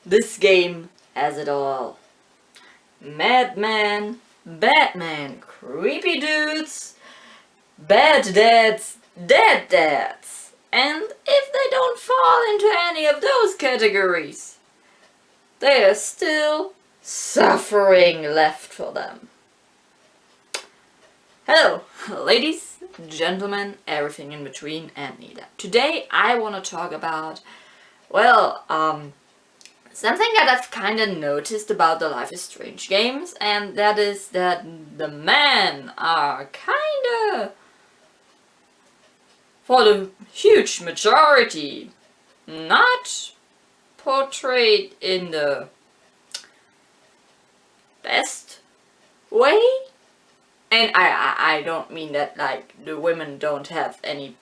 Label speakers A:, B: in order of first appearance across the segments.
A: This game has it all. Madman, Batman, creepy dudes, bad dads, dead dads. And if they don't fall into any of those categories, there's still suffering left for them. Hello, ladies, gentlemen, everything in between and neither. Today I want to talk about, something that I've kind of noticed about the Life is Strange games, and that is that the men are kind of, for the huge majority, not portrayed in the best way. And I don't mean that like the women don't have any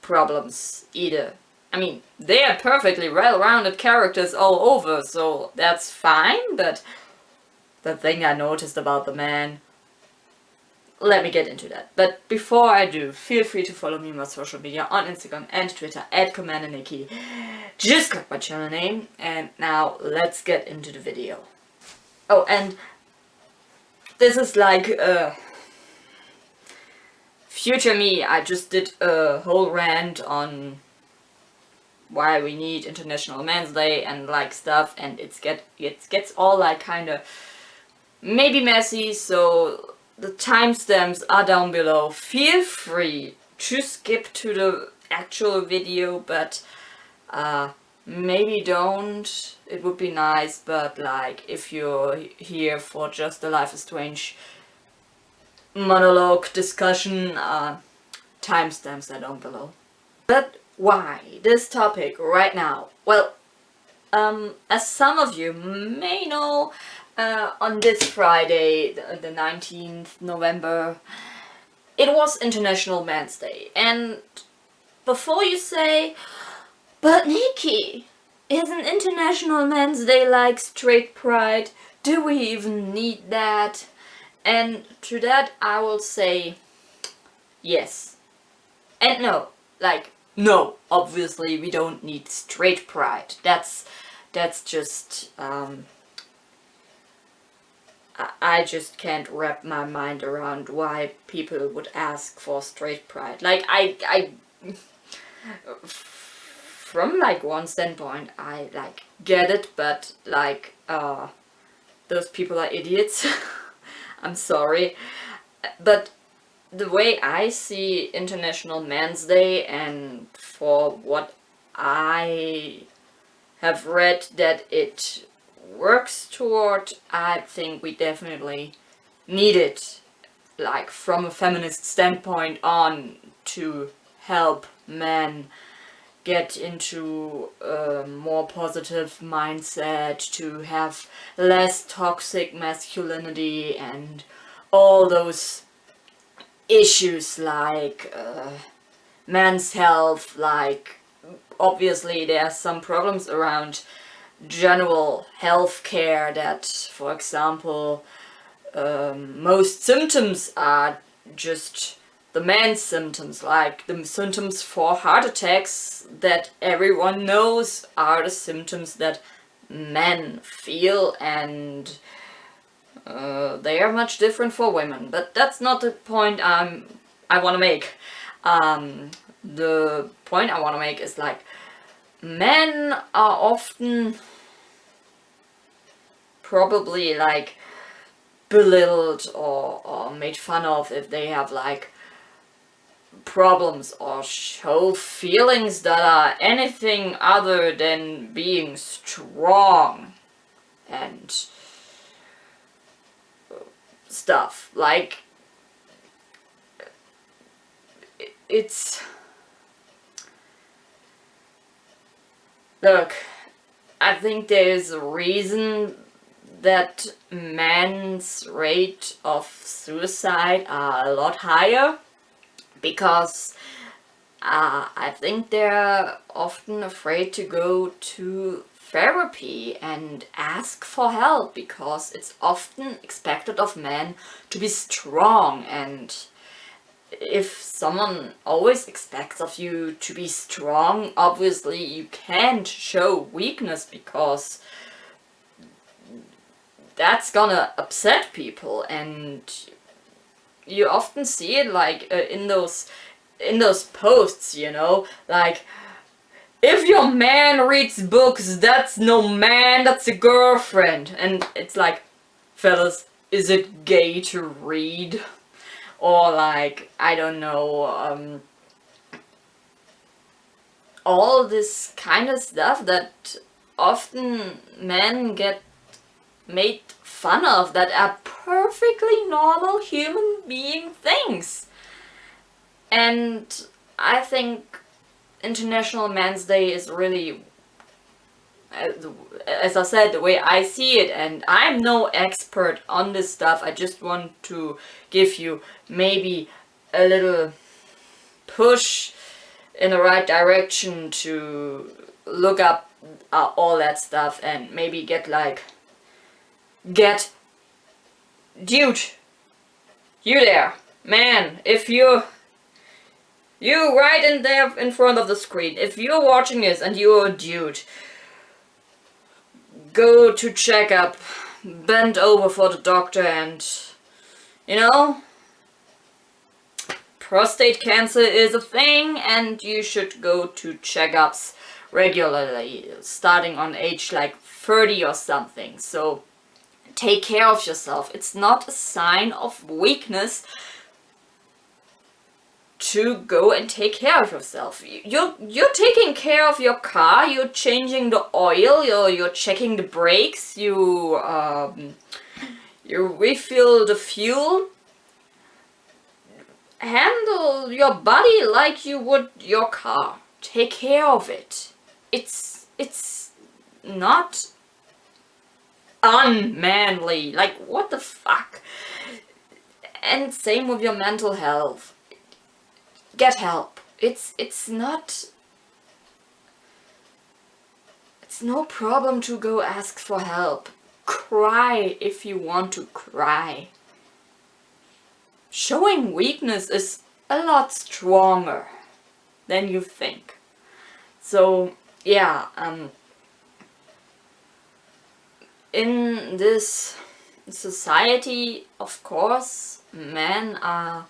A: problems either. I mean, they are perfectly well-rounded characters all over, so that's fine, but the thing I noticed about the man, let me get into that. But before I do, feel free to follow me on my social media on Instagram and Twitter at CommanderNici. Just click my channel name, and now let's get into the video. Oh, and this is like future me. I just did a whole rant on why we need International Men's Day and like stuff, and it gets all like kind of maybe messy, so the timestamps are down below. Feel free to skip to the actual video, but maybe don't. It would be nice, but like if you're here for just the Life is Strange monologue discussion, timestamps are down below. But why this topic right now? Well, as some of you may know, on this Friday, the 19th November, it was International Men's Day. And before you say, but Nikki, isn't International Men's Day like straight pride? Do we even need that? And to that I will say yes and no. Like, no, obviously we don't need straight pride. That's just I just can't wrap my mind around why people would ask for straight pride. Like I from like one standpoint I like get it, but like those people are idiots. I'm sorry, but the way I see International Men's Day, and for what I have read that it works toward, I think we definitely need it, like from a feminist standpoint on, to help men get into a more positive mindset, to have less toxic masculinity and all those issues like men's health. Like, obviously there are some problems around general health care, that for example most symptoms are just the man's symptoms, like the symptoms for heart attacks that everyone knows are the symptoms that men feel, and they are much different for women. But that's not the point I want to make. The point I want to make is like, men are often probably like belittled or made fun of if they have like problems or show feelings that are anything other than being strong and stuff. Like, it's, look, I think there's a reason that men's rate of suicide are a lot higher, because I think they're often afraid to go to therapy and ask for help, because it's often expected of men to be strong, and if someone always expects of you to be strong, obviously you can't show weakness, because that's gonna upset people, and you often see it like in those posts, you know, like, if your man reads books, that's no man, that's a girlfriend. And it's like, fellas, is it gay to read? Or like, I don't know, all this kind of stuff that often men get made fun of, that are perfectly normal human being things. And I think International Men's Day is really, as I said, the way I see it, and I'm no expert on this stuff. I just want to give you maybe a little push in the right direction to look up all that stuff, and maybe dude, you there, man, if you right in there in front of the screen, if you're watching this and you're a dude, go to checkup, bend over for the doctor, and, you know, prostate cancer is a thing, and you should go to checkups regularly, starting on age like 30 or something. So take care of yourself. It's not a sign of weakness to go and take care of yourself. You're taking care of your car, you're changing the oil, you're checking the brakes, you refill the fuel. Handle your body like you would your car. Take care of it. It's not unmanly. Like, what the fuck? And same with your mental health. Get help. It's no problem to go ask for help. Cry if you want to cry. Showing weakness is a lot stronger than you think. So yeah, in this society, of course, men are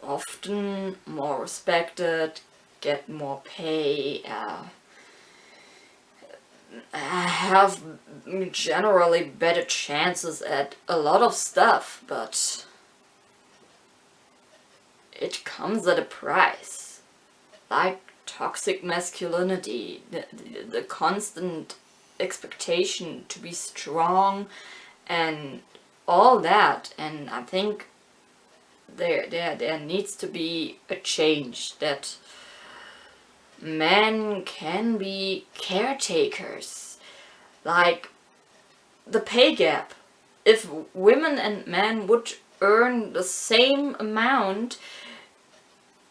A: often more respected, get more pay, have generally better chances at a lot of stuff, but it comes at a price. Like toxic masculinity, the constant expectation to be strong and all that. And I think there needs to be a change, that men can be caretakers. Like the pay gap. If women and men would earn the same amount,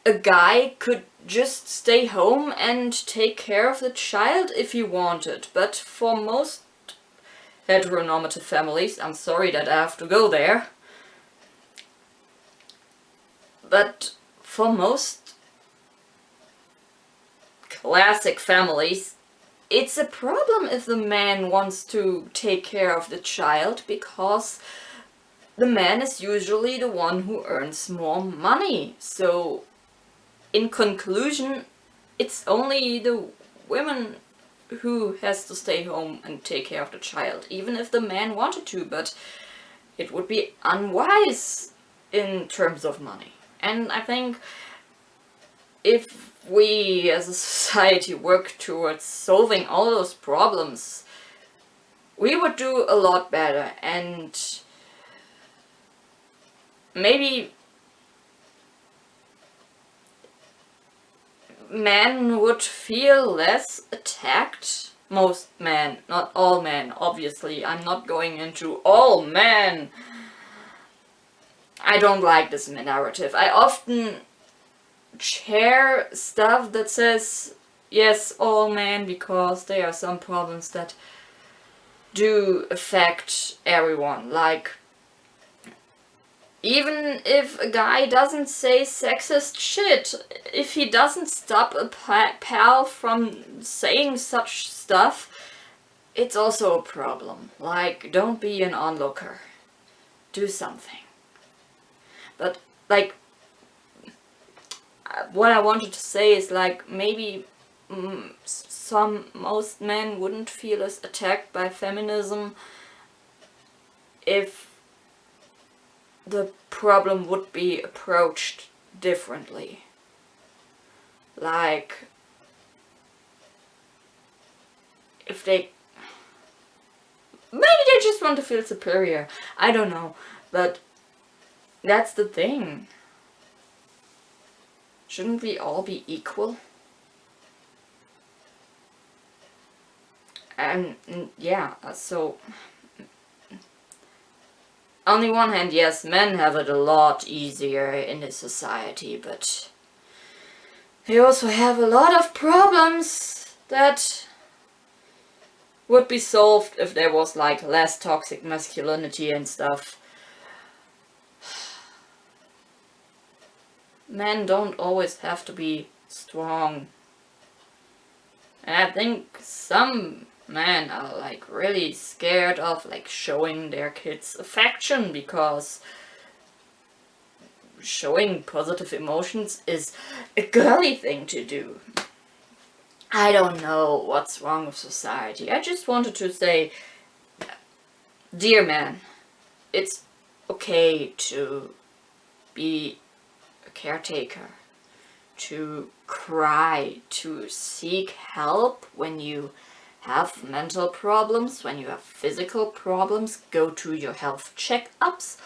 A: a guy could just stay home and take care of the child if he wanted. But for most heteronormative families, I'm sorry that I have to go there, but for most classic families, it's a problem if the man wants to take care of the child, because the man is usually the one who earns more money. So in conclusion, it's only the women who has to stay home and take care of the child, even if the man wanted to, but it would be unwise in terms of money. And I think if we as a society work towards solving all those problems, we would do a lot better, and maybe men would feel less attacked. Most men, not all men, obviously. I'm not going into all men. I don't like this narrative. I often share stuff that says, yes, all men, because there are some problems that do affect everyone. Like, even if a guy doesn't say sexist shit, if he doesn't stop a pal from saying such stuff, it's also a problem. Like, don't be an onlooker. Do something. But, like, what I wanted to say is, like, maybe most men wouldn't feel as attacked by feminism if the problem would be approached differently. Like, if they... maybe they just want to feel superior. I don't know. But that's the thing. Shouldn't we all be equal? And yeah, so... on the one hand, yes, men have it a lot easier in this society, but they also have a lot of problems that would be solved if there was, like, less toxic masculinity and stuff. Men don't always have to be strong. And I think some men are, like, really scared of, like, showing their kids affection, because showing positive emotions is a girly thing to do. I don't know what's wrong with society. I just wanted to say, dear man, it's okay to be a caretaker, to cry, to seek help when you have mental problems, when you have physical problems, go to your health checkups,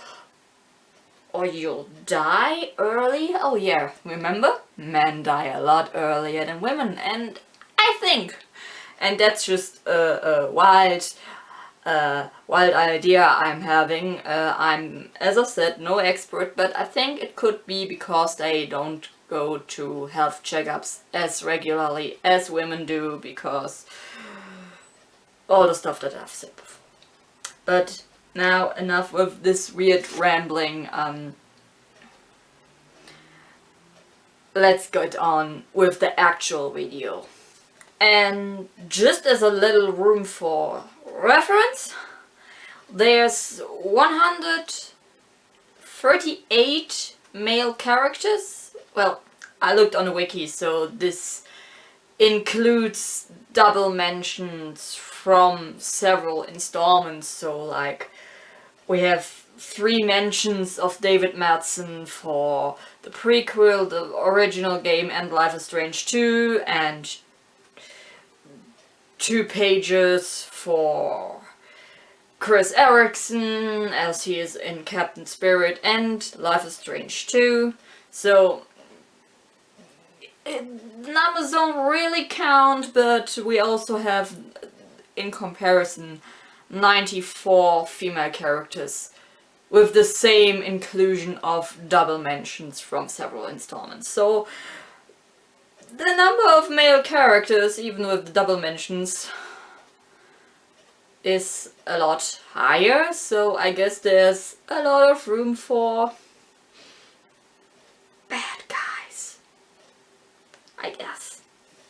A: or you'll die early. Oh yeah, remember? Men die a lot earlier than women, and I think, and that's just a wild idea I'm having. I'm, as I said, no expert, but I think it could be because they don't go to health checkups as regularly as women do, because all the stuff that I've said before. But now, enough with this weird rambling. Let's get on with the actual video. And just as a little room for reference, there's 138 male characters. Well, I looked on the wiki, so this includes double mentions from several installments. So, like, we have 3 mentions of David Madsen for the prequel, the original game, and Life is Strange 2, and 2 pages for Chris Erickson, as he is in Captain Spirit and Life is Strange 2. So numbers don't really count, but we also have, in comparison, 94 female characters with the same inclusion of double mentions from several installments. So the number of male characters, even with the double mentions, is a lot higher, so I guess there's a lot of room for bad guys, I guess.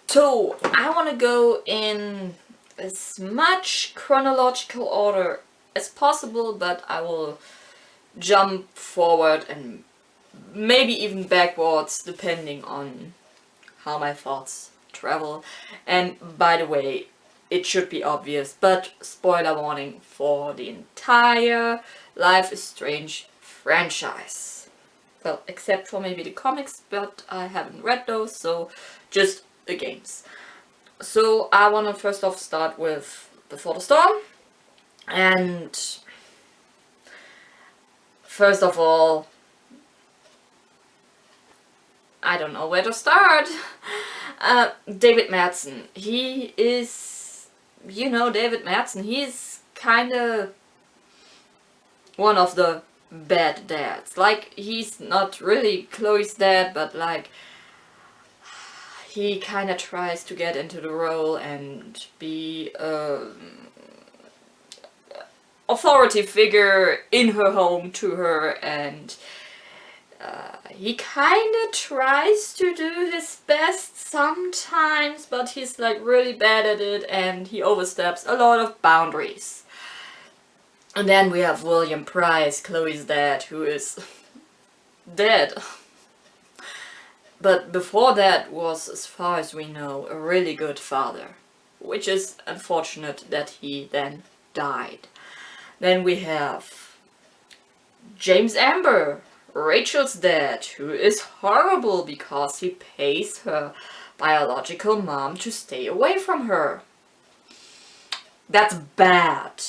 A: So I want to go in as much chronological order as possible, but I will jump forward and maybe even backwards depending on how my thoughts travel. And by the way, it should be obvious, but spoiler warning for the entire Life is Strange franchise. Well, except for maybe the comics, but I haven't read those, so just the games. So I want to first off start with Before the Storm. And first of all, I don't know where to start. David Madsen. He is, you know, David Madsen. He's kind of one of the bad dads. Like, he's not really Chloe's dad, but like, he kind of tries to get into the role and be authority figure in her home to her, and he kinda tries to do his best sometimes, but he's like really bad at it and he oversteps a lot of boundaries. And then we have William Price, Chloe's dad, who is dead. But before that was, as far as we know, a really good father. Which is unfortunate that he then died. Then we have James Amber, Rachel's dad, who is horrible because he pays her biological mom to stay away from her. That's bad.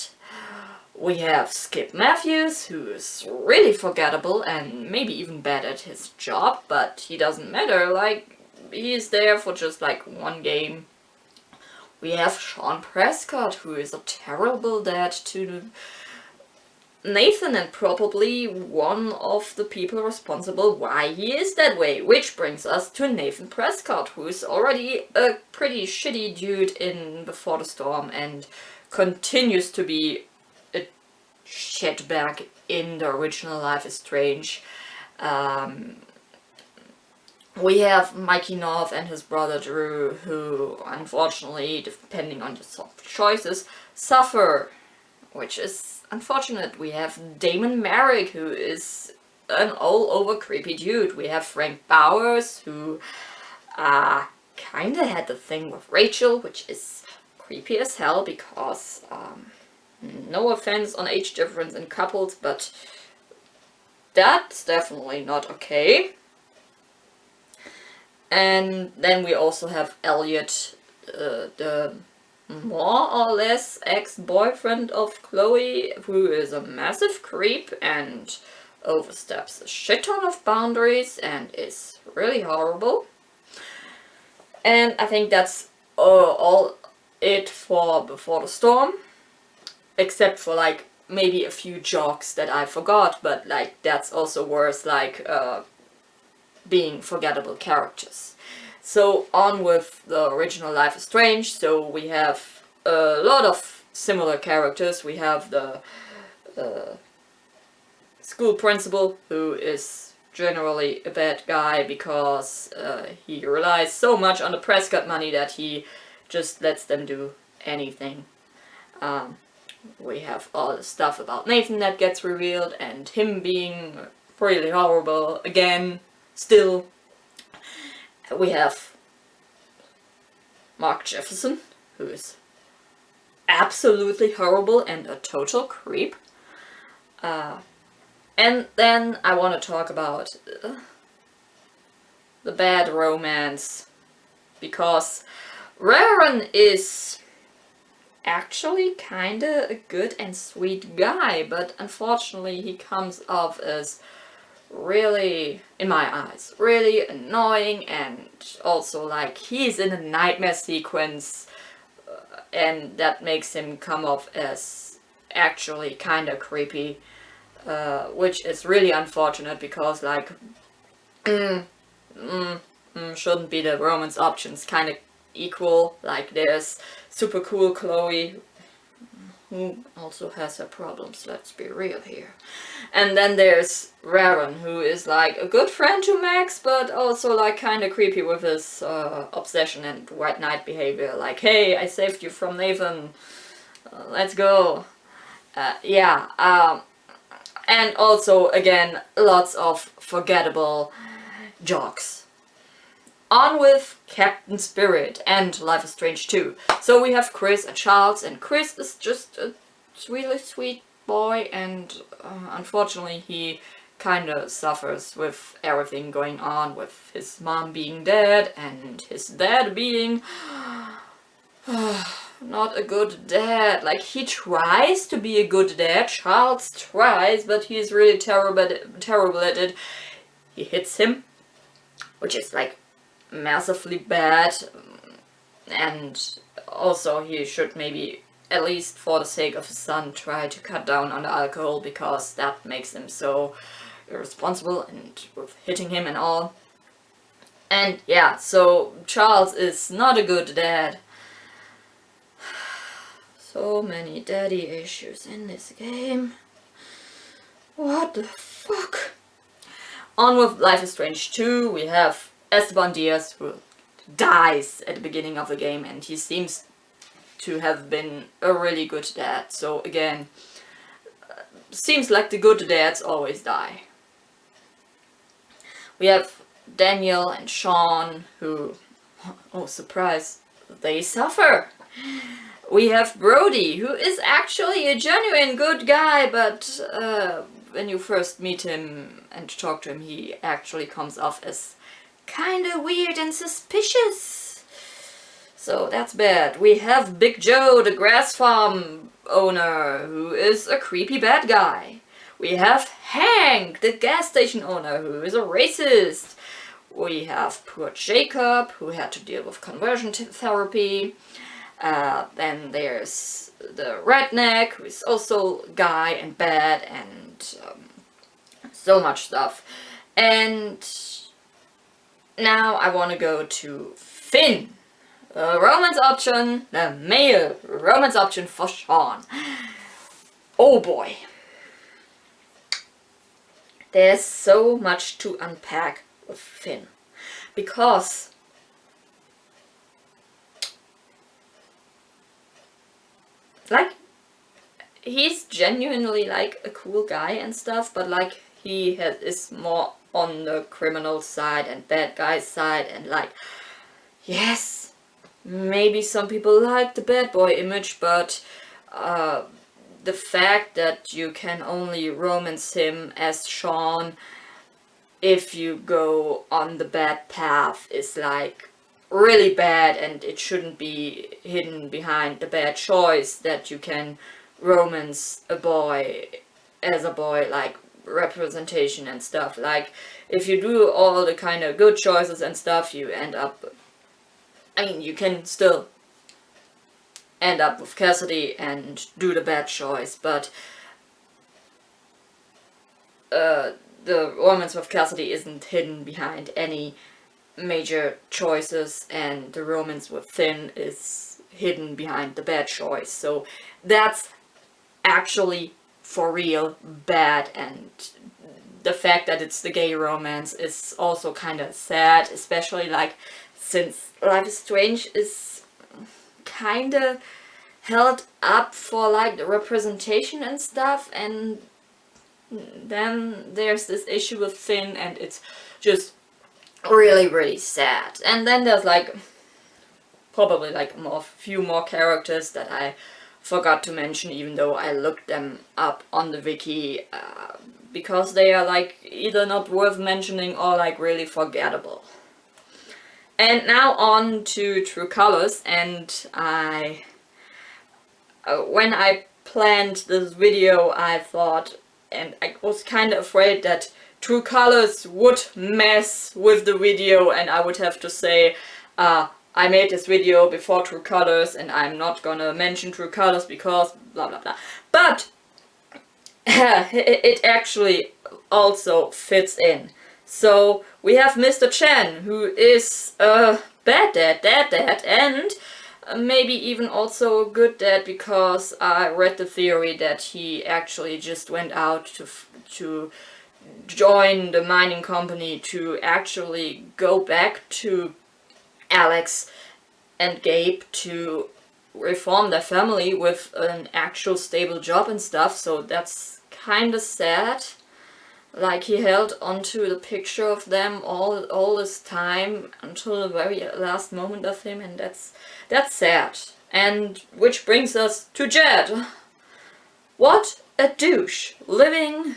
A: We have Skip Matthews, who is really forgettable and maybe even bad at his job, but he doesn't matter, like, he is there for just like one game. We have Sean Prescott, who is a terrible dad to Nathan and probably one of the people responsible why he is that way. Which brings us to Nathan Prescott, who is already a pretty shitty dude in Before the Storm and continues to be a shitbag in the original Life is Strange. We have Mikey North and his brother Drew, who unfortunately, depending on the choices, suffer, which is unfortunate. We have Damon Merrick, who is an all-over creepy dude. We have Frank Bowers, who kinda had the thing with Rachel, which is creepy as hell because, no offense on age difference in couples, but that's definitely not okay. And then we also have Elliot, the more or less ex-boyfriend of Chloe, who is a massive creep and oversteps a shit ton of boundaries and is really horrible. And I think that's all it for Before the Storm, except for like maybe a few jokes that I forgot, but like that's also worth like being forgettable characters. So on with the original Life is Strange. So we have a lot of similar characters. We have the school principal, who is generally a bad guy because he relies so much on the Prescott money that he just lets them do anything. We have all the stuff about Nathan that gets revealed and him being really horrible again. Still, we have Mark Jefferson, who is absolutely horrible and a total creep. And then I want to talk about the bad romance, because Raren is actually kinda a good and sweet guy, but unfortunately he comes off as really, in my eyes, really annoying, and also like he's in a nightmare sequence and that makes him come off as actually kinda creepy, which is really unfortunate because like shouldn't be the romance options kinda equal. Like there's super cool Chloe, who also has her problems, let's be real here. And then there's Raren, who is like a good friend to Max, but also like kinda creepy with his obsession and white knight behavior. Like, hey, I saved you from Nathan, let's go. And also, again, lots of forgettable jokes. On with Captain Spirit and Life is Strange 2. So we have Chris and Charles, and Chris is just a really sweet boy, and unfortunately he kinda suffers with everything going on with his mom being dead and his dad being not a good dad. Like, he tries to be a good dad, Charles tries, but he's really terrible at it. He hits him, which is like massively bad, and also he should maybe, at least for the sake of his son, try to cut down on the alcohol, because that makes him so irresponsible and with hitting him and all. And yeah, so Charles is not a good dad. So many daddy issues in this game. What the fuck? On with Life is Strange 2, we have Esteban Diaz, who dies at the beginning of the game, and he seems to have been a really good dad. So again, seems like the good dads always die. We have Daniel and Sean, who, oh surprise, they suffer. We have Brody, who is actually a genuine good guy, but when you first meet him and talk to him, he actually comes off as kinda weird and suspicious. So that's bad. We have Big Joe, the grass farm owner, who is a creepy bad guy. We have Hank, the gas station owner, who is a racist. We have poor Jacob, who had to deal with conversion therapy. Then there's the redneck, who is also guy and bad, and so much stuff. And now I want to go to Finn. The romance option, the male romance option for Sean. Oh boy. There's so much to unpack with Finn. Because like, he's genuinely like a cool guy and stuff, but like he is more on the criminal side and bad guy side, and like, yes, maybe some people like the bad boy image, but the fact that you can only romance him as Sean if you go on the bad path is like really bad, and it shouldn't be hidden behind the bad choice that you can romance a boy as a boy, like representation and stuff. Like, if you do all the kind of good choices and stuff, you end up, I mean, you can still end up with Cassidy and do the bad choice, but the romance with Cassidy isn't hidden behind any major choices, and the romance with Finn is hidden behind the bad choice. So that's actually for real bad, and the fact that it's the gay romance is also kind of sad, especially like since Life is Strange is kind of held up for like the representation and stuff, and then there's this issue with Finn, and it's just really sad. And then there's like probably like few more characters that I forgot to mention, even though I looked them up on the wiki, because they are like either not worth mentioning or like really forgettable. And now on to True Colors, and when I planned this video, I thought, and I was kind of afraid that True Colors would mess with the video, and I would have to say, I made this video before True Colors, and I'm not gonna mention True Colors because blah blah blah. But it actually also fits in. So we have Mr. Chen, who is a bad dad, and maybe even also a good dad, because I read the theory that he actually just went out to join the mining company to actually go back to Alex and Gabe to reform their family with an actual stable job and stuff. So that's kind of sad. Like, he held onto the picture of them all this time until the very last moment of him, and that's sad. And which brings us to Jed. What a douche, living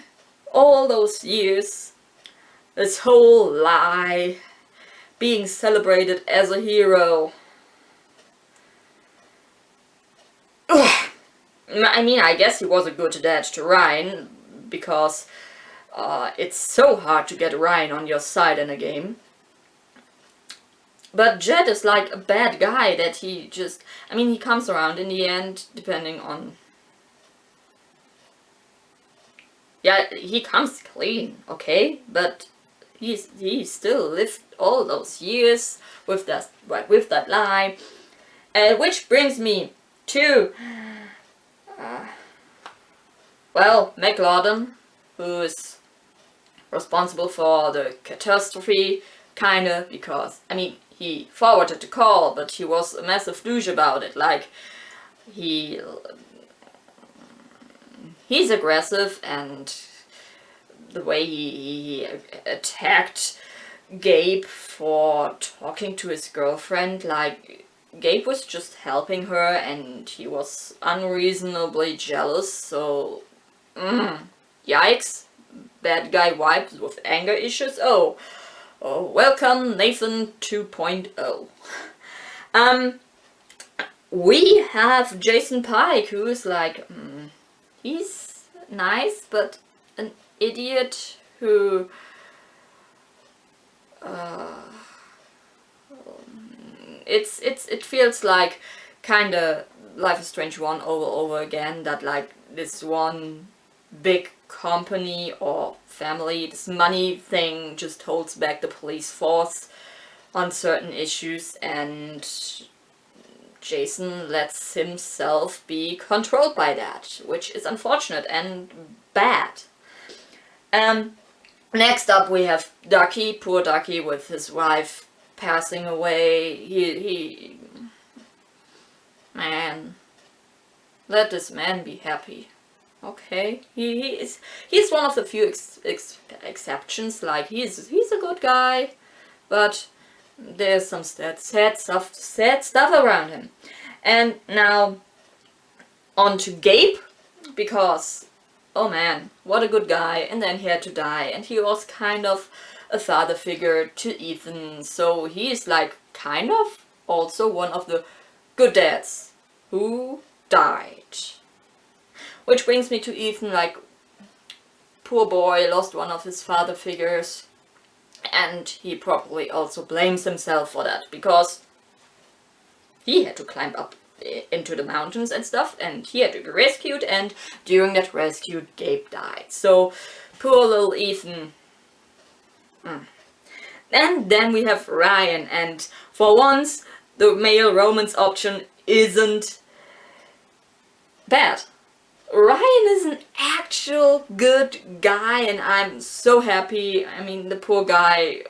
A: all those years, this whole lie, being celebrated as a hero. Ugh. I mean, I guess he was a good dad to Ryan, because it's so hard to get Ryan on your side in a game. But Jed is like a bad guy that he just, I mean, he comes around in the end, depending on, yeah, he comes clean, okay, but he still lived all those years with that lie. Which brings me to, well, McLauden, who's responsible for the catastrophe, kinda, because, I mean, he forwarded the call, but he was a massive douche about it. Like, he's aggressive, and the way he attacked Gabe for talking to his girlfriend, like, Gabe was just helping her and he was unreasonably jealous, so yikes, bad guy vibes with anger issues. Oh, welcome Nathan 2.0. We have Jason Pike, who's like, he's nice, but an idiot who it feels like kinda Life is Strange 1 over again, that like this one big company or family, this money thing just holds back the police force on certain issues, and Jason lets himself be controlled by that, which is unfortunate and bad. Next up we have Ducky, poor Ducky with his wife passing away. He man, let this man be happy. Okay, he's one of the few exceptions. Like he's a good guy, but there's some sad stuff around him. And now on to Gabe, because oh man, what a good guy, and then he had to die, and he was kind of a father figure to Ethan, so he's like kind of also one of the good dads who died. Which brings me to Ethan, like, poor boy, lost one of his father figures, and he probably also blames himself for that, because he had to climb up into the mountains and stuff, and he had to be rescued, and during that rescue, Gabe died. So, poor little Ethan. And then we have Ryan, and for once, the male romance option isn't bad. Ryan is an actual good guy, and I'm so happy. I mean, the poor guy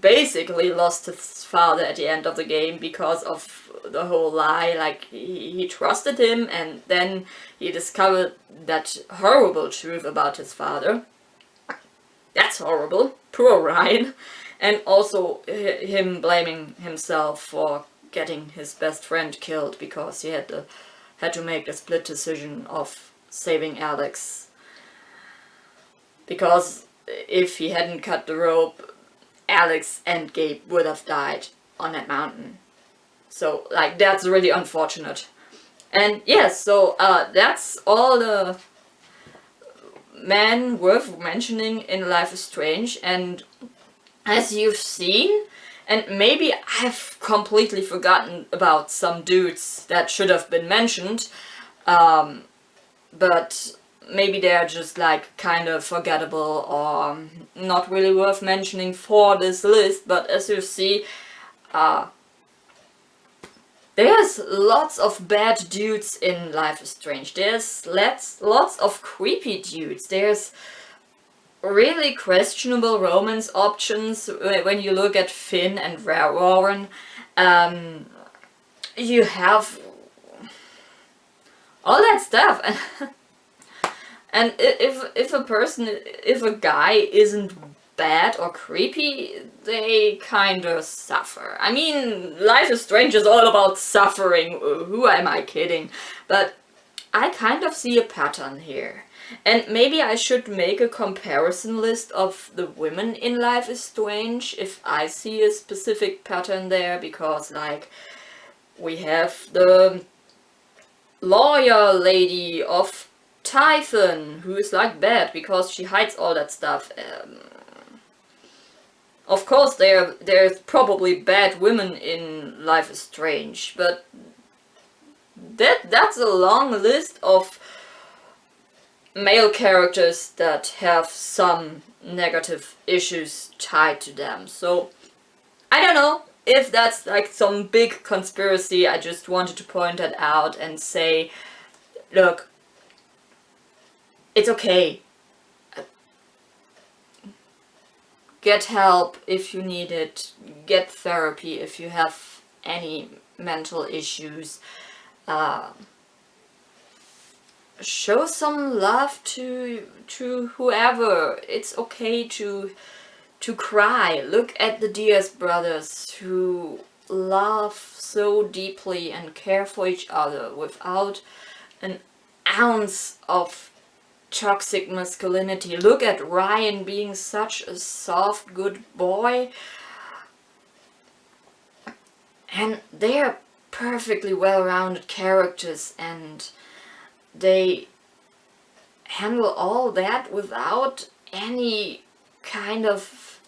A: basically lost his father at the end of the game because of the whole lie. Like, he trusted him, and then he discovered that horrible truth about his father. That's horrible. Poor Ryan. And also him blaming himself for getting his best friend killed because he had to make the split decision of saving Alex. Because if he hadn't cut the rope, Alex and Gabe would have died on that mountain. So, like, that's really unfortunate. And yes, so that's all the men worth mentioning in Life is Strange. And as you've seen, and maybe I've completely forgotten about some dudes that should have been mentioned, but maybe they're just like kind of forgettable or not really worth mentioning for this list. But as you see, there's lots of bad dudes in Life is Strange. There's lots of creepy dudes. There's really questionable romance options when you look at Finn and Warren. You have all that stuff, and if a guy isn't bad or creepy, they kind of suffer. I mean, Life is Strange is all about suffering. Who am I kidding? But I kind of see a pattern here. And maybe I should make a comparison list of the women in Life is Strange if I see a specific pattern there, because like we have the lawyer lady of Typhon who is like bad because she hides all that stuff. Of course there's probably bad women in Life is Strange, but that's a long list of male characters that have some negative issues tied to them. So I don't know if that's like some big conspiracy. I just wanted to point that out and say, look, it's okay. get help if you need it, get therapy if you have any mental issues. Show some love to whoever. It's okay to cry. Look at the Diaz brothers who love so deeply and care for each other without an ounce of toxic masculinity. Look at Ryan being such a soft, good boy. And they're perfectly well-rounded characters, and they handle all that without any kind of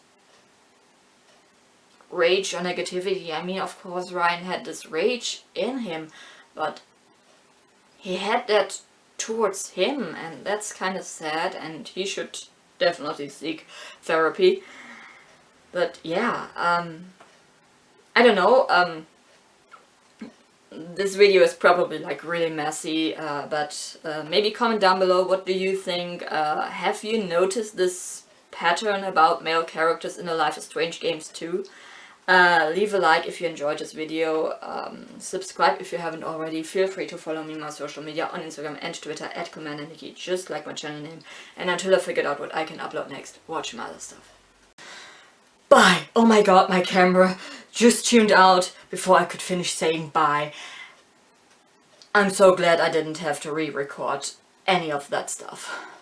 A: rage or negativity. I mean, of course, Ryan had this rage in him, but he had that towards him, and that's kind of sad, and he should definitely seek therapy. But yeah, I don't know, this video is probably like really messy, but maybe comment down below, what do you think? Have you noticed this pattern about male characters in the Life is Strange games too? Leave a like if you enjoyed this video, subscribe if you haven't already, feel free to follow me on my social media on Instagram and Twitter at CommanderNici, just like my channel name, and until I figured out what I can upload next, watch my other stuff. Bye! Oh my god, my camera just tuned out before I could finish saying bye. I'm so glad I didn't have to re-record any of that stuff.